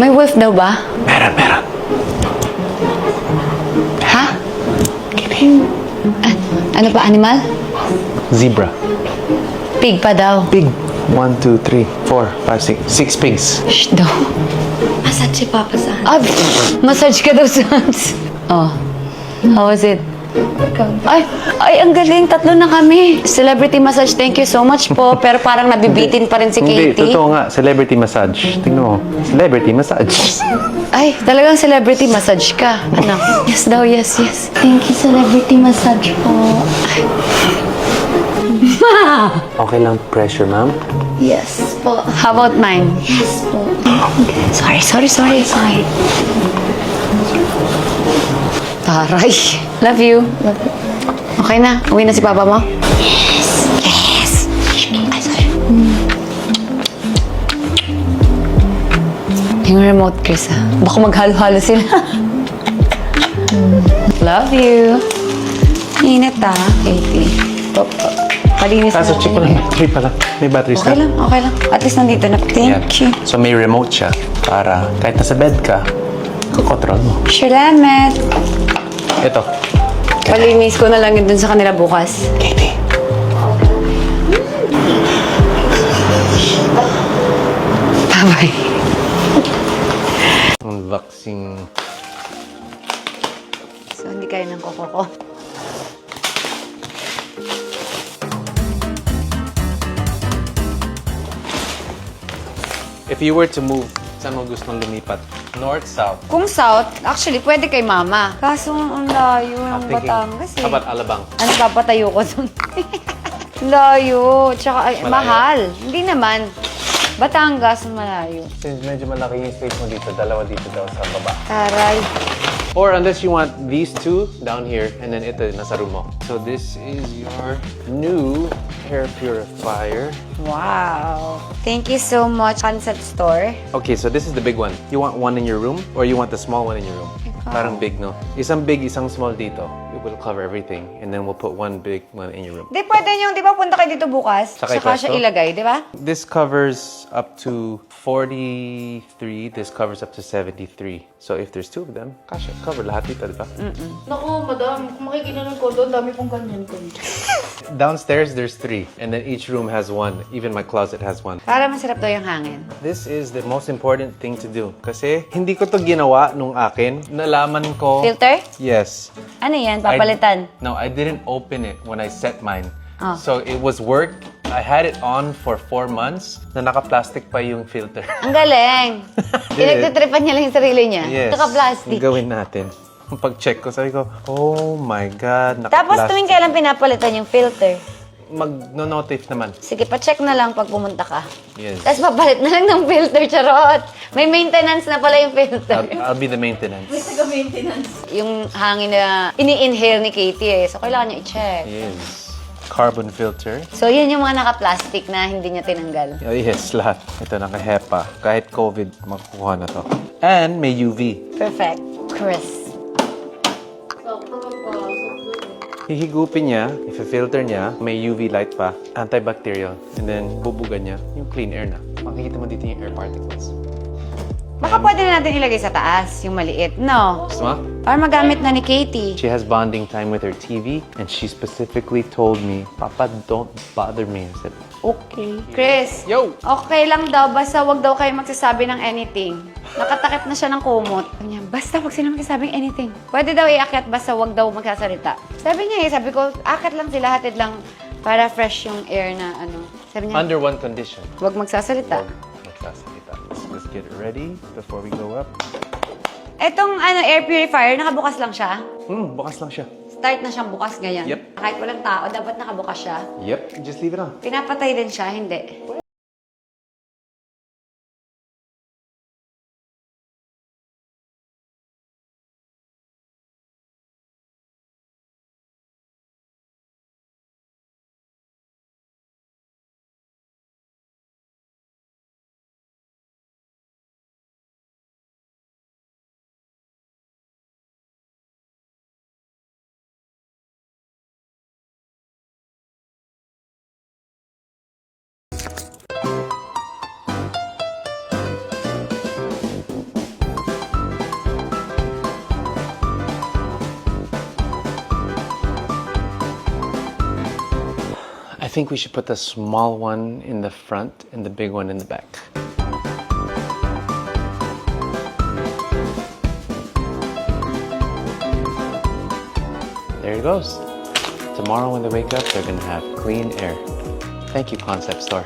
May wolf daw ba? Meron. Ha? Ano pa, animal? Zebra. Pig pa daw. Pig. 1, 2, 3, 4, 5, 6. 6 pigs. Shh daw. Massage si Papa sa Ah, massage ka daw sa hands. Oh. How was it? Ay, ang galing. Tatlo na kami. Celebrity massage, thank you so much po. Pero parang nabibitin pa rin si Hindi, Katie. totoo nga. Celebrity massage. Tingnan mo. Celebrity massage. Ay, talagang celebrity massage ka. Ano? Yes daw, yes. Thank you, celebrity massage po. Okay lang pressure, ma'am? Yes po. How about mine? Yes po. Sorry. Taray. Love you. Okay na? Uwi na si papa mo? Yes. Ay, sorry. Yung remote, Chris, ah. Baka maghalo-halo sila. Love you. Init, ah, Katie. Palinis Kaso check ko lang. Battery pala. May batteries Okay lang. At least nandito na. Thank you. So may remote siya para kahit nasa bed ka, kukontrol mo. Salamat. Ito. Palinis ko na lang yun dun sa kanila bukas. Katie. Bye-bye. Unboxing. So, hindi kayo ng koko ko. If you were to move, saan mo gustong lumipat? North, south? Kung south, actually, pwede kay mama. Kaso, ang layo ng Batangas eh. How about Alabang? Ano, papatayo ko dun? Layo. Tsaka, ay, Malayo? mahal. Hindi naman. Batangas, malayo. Since medyo malaki yung space mo dito, dalawa dito daw sa baba. Taray. Or unless you want these two down here, and then ito nasa room mo. So this is your new hair purifier. Wow. Thank you so much, Concept Store. Okay, so this is the big one. You want one in your room, or you want the small one in your room? Parang big, no? Isang big, isang small dito. It will cover everything, and then we'll put one big one in your room. Di, pwede nyo, di ba, punta kayo dito bukas? Saka Saka siya ipwesto? ilagay, di ba? This covers up to 43. This covers up to 73. So if there's two of them, kasha, cover lahat dito, di ba? Naku, madam. Kung makikita ng kondo, ang dami pong ganyan ko. Downstairs, there's 3. And then each room has 1. Even my closet has 1. Para masarap daw yung hangin. This is the most important thing to do. Kasi hindi ko to ginawa nung akin. Nalaman ko... Filter? Yes. Ano yan? Papalitan? No, I didn't open it when I set mine. Oh. So it was work. I had it on for 4 months na naka-plastic pa yung filter. Ang galing! Pinagtitripan niya lang yung sarili niya. Yes. Naka-plastic. Gawin natin. Pag-check ko, sabi ko, oh my God, Tapos naka-plastic. tuwing kailan pinapalitan yung filter? Mag-notice naman. Sige, pa-check na lang pag pumunta ka. Yes. Tapos papalit na lang ng filter, charot! May maintenance na pala yung filter. I'll be the maintenance. Yung hangin na ini-inhale ni Katie eh. So, kailangan niya i-check. Yes. Carbon filter. So, yun yung mga naka-plastic na hindi niya tinanggal. Oh, yes, lahat. Ito, naka-HEPA. Kahit COVID, makukuha na to. And may UV. Perfect. Chris. Hihigupin niya, i-filter niya, may UV light pa, antibacterial, and then bubugan niya yung clean air na. Makikita mo dito yung air particles. Baka pwede na natin ilagay sa taas, yung maliit. No. Gusto mo? Para magamit na ni Katie. She has bonding time with her TV, and she specifically told me, Papa, don't bother me. I said, okay. Chris. Yo! Okay lang daw, basta wag daw kayo magsasabi ng anything. Nakatakip na siya ng kumot. Sabi niya, basta wag sila magsasabing anything. Pwede daw iakyat, basta wag daw magsasalita. Sabi niya sabi ko, akyat lang sila, hatid lang para fresh yung air na ano. Sabi niya, Under one condition. wag magsasalita. Magsasalita. Let's get ready before we go up. Etong air purifier, nakabukas lang siya. Bukas lang siya. Start na siyang bukas ngayon. Yep. Kahit walang tao, dapat nakabukas siya. Yep, just leave it on. Pinapatay din siya, hindi. think we should put the small one in the front and the big one in the back. There it goes. Tomorrow when they wake up, they're gonna have clean air. Thank you, Concept Store.